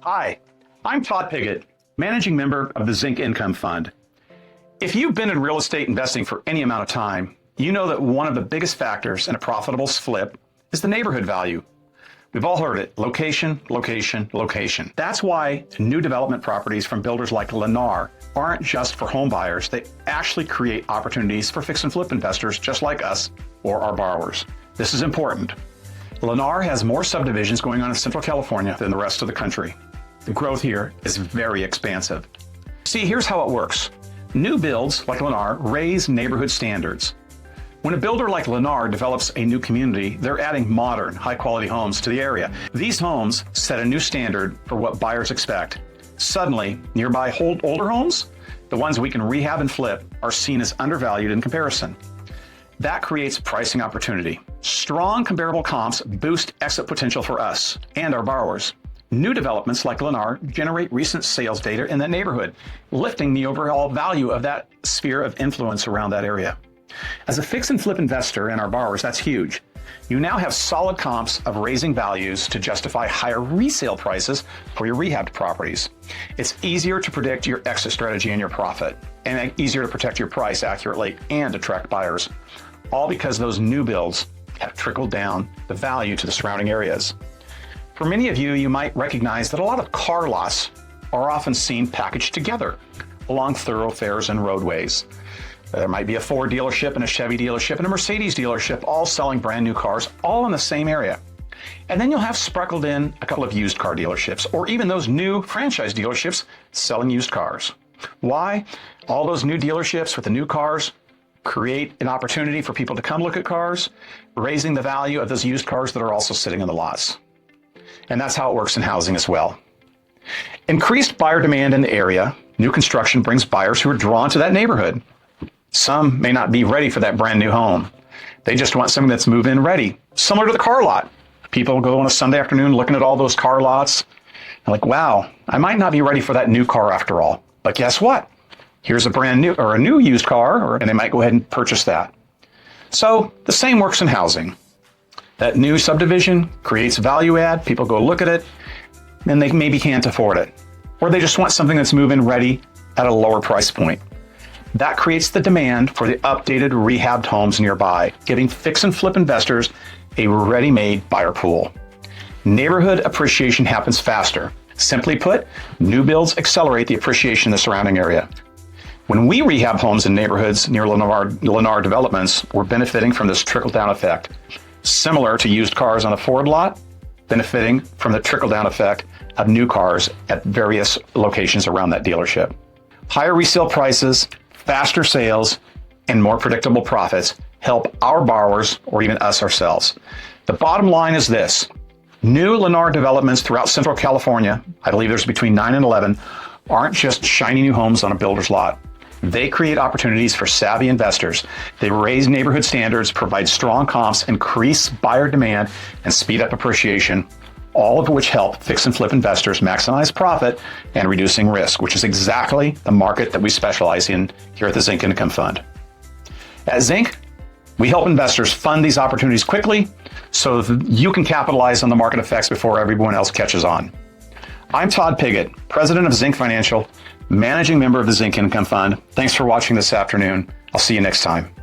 Hi, I'm Todd Pigott, managing member of the ZINC Income Fund. If you've been in real estate investing for any amount of time, you know that one of the biggest factors in a profitable flip is the neighborhood value. We've all heard it, location, location, location. That's why new development properties from builders like Lennar aren't just for home buyers. They actually create opportunities for fix and flip investors just like us or our borrowers. This is important. Lennar has more subdivisions going on in Central California than the rest of the country. The growth here is very expansive. See, here's how it works. New builds like Lennar raise neighborhood standards. When a builder like Lennar develops a new community, they're adding modern, high-quality homes to the area. These homes set a new standard for what buyers expect. Suddenly, nearby older homes, the ones we can rehab and flip, are seen as undervalued in comparison. That creates pricing opportunity. Strong comparable comps boost exit potential for us and our borrowers. New developments like Lennar generate recent sales data in that neighborhood, lifting the overall value of that sphere of influence around that area. As a fix and flip investor and our borrowers, that's huge. You now have solid comps of raising values to justify higher resale prices for your rehabbed properties. It's easier to predict your exit strategy and your profit, and easier to protect your price accurately and attract buyers, all because those new builds have trickled down the value to the surrounding areas. For many of you, you might recognize that a lot of car lots are often seen packaged together along thoroughfares and roadways. There might be a Ford dealership and a Chevy dealership and a Mercedes dealership, all selling brand new cars, all in the same area. And then you'll have sprinkled in a couple of used car dealerships, or even those new franchise dealerships selling used cars. Why? All those new dealerships with the new cars create an opportunity for people to come look at cars, raising the value of those used cars that are also sitting in the lots. And that's how it works in housing as well. Increased buyer demand in the area, new construction brings buyers who are drawn to that neighborhood. Some may not be ready for that brand new home. They just want something that's move-in ready, similar to the car lot. People go on a Sunday afternoon looking at all those car lots. They're like, wow, I might not be ready for that new car after all. But guess what? Here's a brand new or a new used car, and they might go ahead and purchase that. So the same works in housing. That new subdivision creates value add. People go look at it, and they maybe can't afford it. Or they just want something that's move-in ready at a lower price point. That creates the demand for the updated rehabbed homes nearby, giving fix and flip investors a ready-made buyer pool. Neighborhood appreciation happens faster. Simply put, new builds accelerate the appreciation in the surrounding area. When we rehab homes in neighborhoods near Lennar developments, we're benefiting from this trickle-down effect, similar to used cars on a Ford lot, benefiting from the trickle-down effect of new cars at various locations around that dealership. Higher resale prices, faster sales, and more predictable profits help our borrowers or even us ourselves. The bottom line is this. New Lennar developments throughout Central California, I believe there's between 9 and 11, aren't just shiny new homes on a builder's lot. They create opportunities for savvy investors. They raise neighborhood standards, provide strong comps, increase buyer demand, and speed up appreciation, all of which help fix and flip investors maximize profit and reducing risk, which is exactly the market that we specialize in here at the ZINC Income Fund. At ZINC, we help investors fund these opportunities quickly so that you can capitalize on the market effects before everyone else catches on. I'm Todd Pigott, president of ZINC Financial, managing member of the ZINC Income Fund. Thanks for watching this afternoon. I'll see you next time.